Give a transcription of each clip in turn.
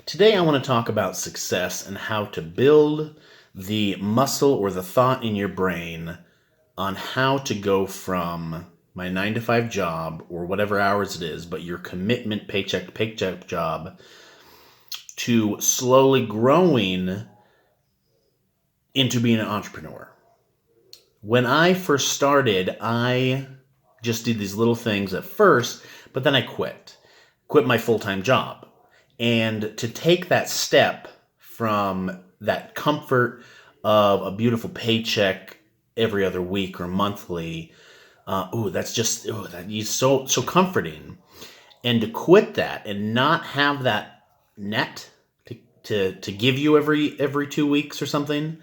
Today I want to talk about success and how to build the muscle or the thought in your brain on how to go from my 9 to 5 job or whatever hours it is, but your commitment paycheck to paycheck job to slowly growing into being an entrepreneur. When I first started, I just did these little things at first, but then I quit my full-time job. And to take that step from that comfort of a beautiful paycheck every other week or monthly, that is so comforting. And to quit that and not have that net to give you every 2 weeks or something,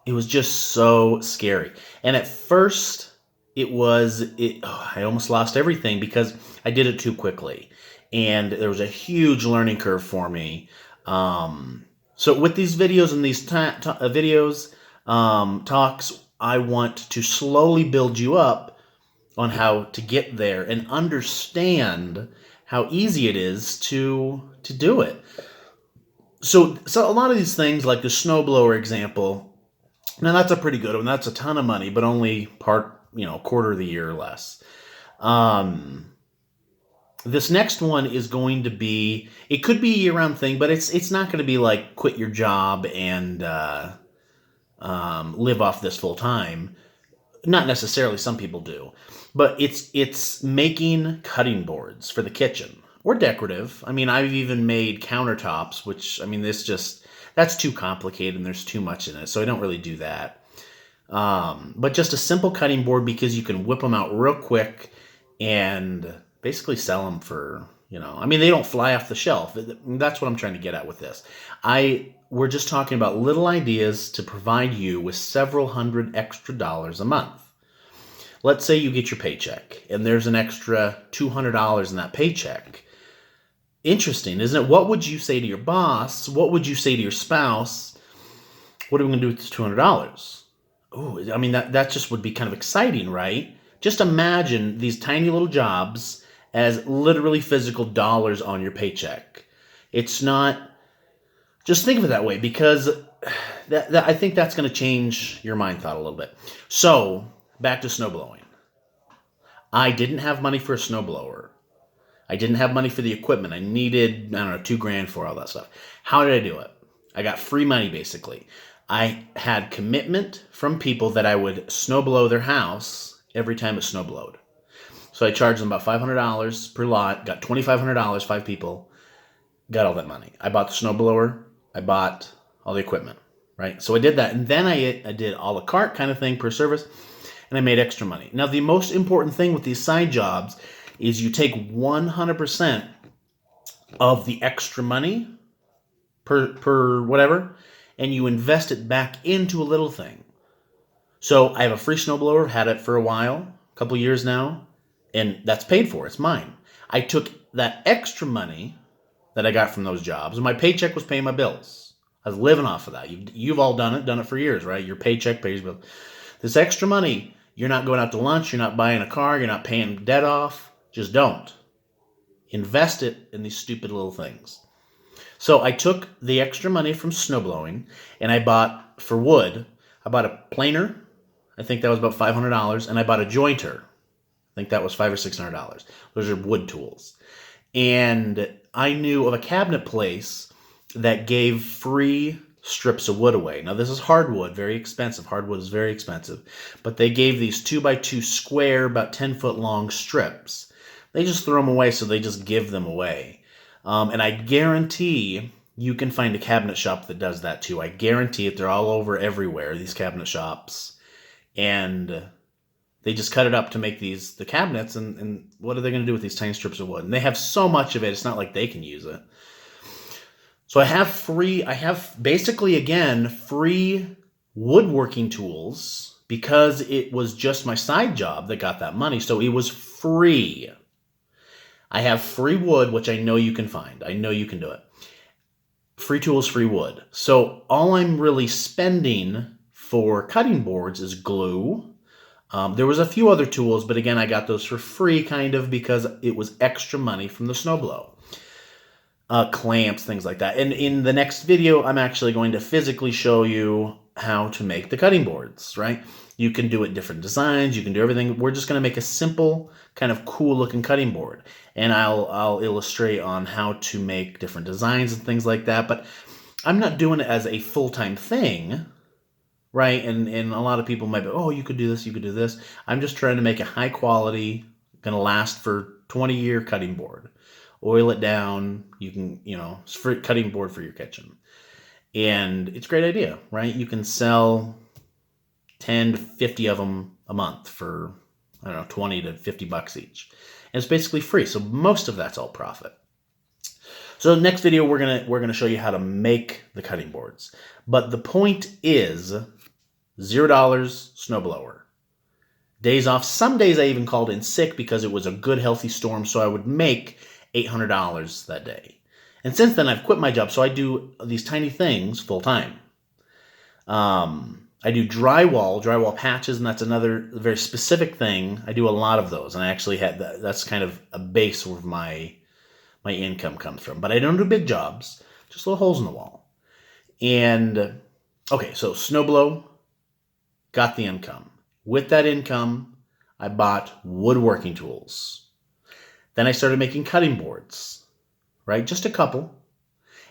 it was just so scary. And at first, I almost lost everything because I did it too quickly. And there was a huge learning curve for me. So with these videos and these talks, I want to slowly build you up on how to get there and understand how easy it is to do it. So a lot of these things, like the snowblower example, now that's a pretty good one. That's a ton of money, but only quarter of the year or less. This next one is going to be, it could be a year-round thing, but it's not going to be like quit your job and live off this full time. Not necessarily, some people do. But it's making cutting boards for the kitchen or decorative. I mean, I've even made countertops, which, I mean, that's too complicated and there's too much in it, so I don't really do that. But just a simple cutting board, because you can whip them out real quick and basically sell them for, they don't fly off the shelf. That's what I'm trying to get at with this. We're just talking about little ideas to provide you with several hundred extra dollars a month. Let's say you get your paycheck and there's an extra $200 in that paycheck. Interesting, isn't it? What would you say to your boss? What would you say to your spouse? What are we going to do with this $200? Oh, I mean, that just would be kind of exciting, right? Just imagine these tiny little jobs as literally physical dollars on your paycheck. It's not, just think of it that way, because I think that's going to change your mind thought a little bit. So, back to snowblowing. I didn't have money for a snowblower. I didn't have money for the equipment. I needed, $2,000 for all that stuff. How did I do it? I got free money, basically. I had commitment from people that I would snowblow their house every time it snowblowed. So I charged them about $500 per lot, got $2,500, 5 people, got all that money. I bought the snowblower, I bought all the equipment, right? So I did that, and then I did a la carte kind of thing per service, and I made extra money. Now, the most important thing with these side jobs is you take 100% of the extra money per whatever, and you invest it back into a little thing. So I have a free snowblower, had it for a while, a couple years now, and that's paid for. It's mine. I took that extra money that I got from those jobs, and my paycheck was paying my bills. I was living off of that. You've all done it for years, right? Your paycheck pays your bills. This extra money, you're not going out to lunch, you're not buying a car, you're not paying debt off. Just don't. Invest it in these stupid little things. So I took the extra money from snowblowing, and I bought, for wood, I bought a planer. I think that was about $500, and I bought a jointer. I think that was $500 or $600. Those are wood tools. And I knew of a cabinet place that gave free strips of wood away. Now, this is hardwood, very expensive. Hardwood is very expensive. But they gave these 2x2 square, about 10-foot long strips. They just throw them away, so they just give them away. And I guarantee you can find a cabinet shop that does that too. I guarantee it. They're all over everywhere, these cabinet shops. And they just cut it up to make the cabinets, and what are they going to do with these tiny strips of wood? And they have so much of it, it's not like they can use it. So I have basically, again, free woodworking tools, because it was just my side job that got that money, so it was free. I have free wood, which I know you can find. I know you can do it. Free tools, free wood. So all I'm really spending for cutting boards is glue. There was a few other tools, but again, I got those for free, kind of, because it was extra money from the snowblow. clamps, things like that. And in the next video, I'm actually going to physically show you how to make the cutting boards, right? You can do it different designs. You can do everything. We're just going to make a simple, kind of cool looking cutting board. And I'll illustrate on how to make different designs and things like that. But I'm not doing it as a full-time thing, right? And a lot of people might be, oh, you could do this, you could do this. I'm just trying to make a high quality, going to last for 20-year cutting board. Oil it down. You can, it's for cutting board for your kitchen. And it's a great idea, right? You can sell 10 to 50 of them a month for, I don't know, 20 to 50 bucks each. And it's basically free. So most of that's all profit. So next video, we're gonna show you how to make the cutting boards. But the point is $0 snowblower. Days off. Some days I even called in sick because it was a good, healthy storm, so I would make $800 that day. And since then, I've quit my job, so I do these tiny things full time. I do drywall patches, and that's another very specific thing. I do a lot of those, and I actually had that's kind of a base where my income comes from. But I don't do big jobs, just little holes in the wall. And okay, so snowblow, got the income. With that income, I bought woodworking tools. Then I started making cutting boards, right? Just a couple.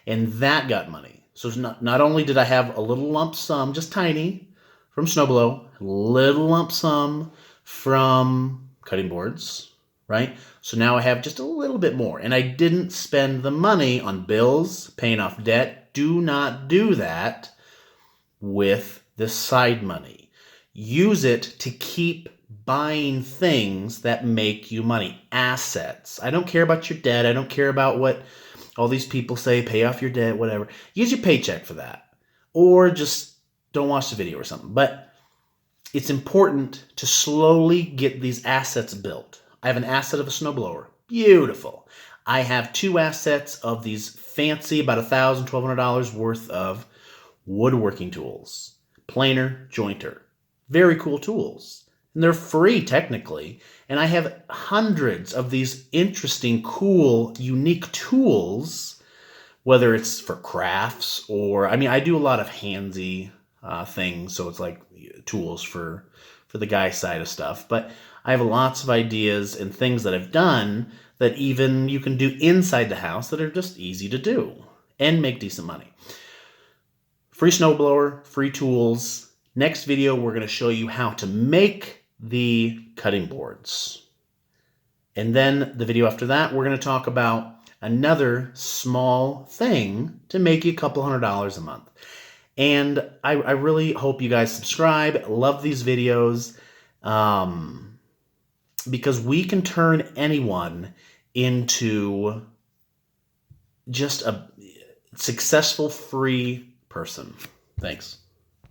And that got money. So not only did I have a little lump sum, just tiny, from snowblow, little lump sum from cutting boards, right? So now I have just a little bit more. And I didn't spend the money on bills, paying off debt. Do not do that with the side money. Use it to keep buying things that make you money. Assets. I don't care about your debt. I don't care about what all these people say, pay off your debt, whatever. Use your paycheck for that. Or just don't watch the video or something. But it's important to slowly get these assets built. I have an asset of a snowblower. Beautiful. I have 2 assets of these fancy, about $1,000, $1,200 worth of woodworking tools. Planer, jointer. Very cool tools. And they're free technically. And I have hundreds of these interesting, cool, unique tools, whether it's for crafts or, I do a lot of handsy things. So it's like tools for the guy side of stuff. But I have lots of ideas and things that I've done that even you can do inside the house that are just easy to do and make decent money. Free snowblower, free tools. Next video, we're going to show you how to make the cutting boards. And then the video after that, we're going to talk about another small thing to make you a couple $100 a month. And I really hope you guys subscribe. Love these videos because we can turn anyone into just a successful free person. Thanks.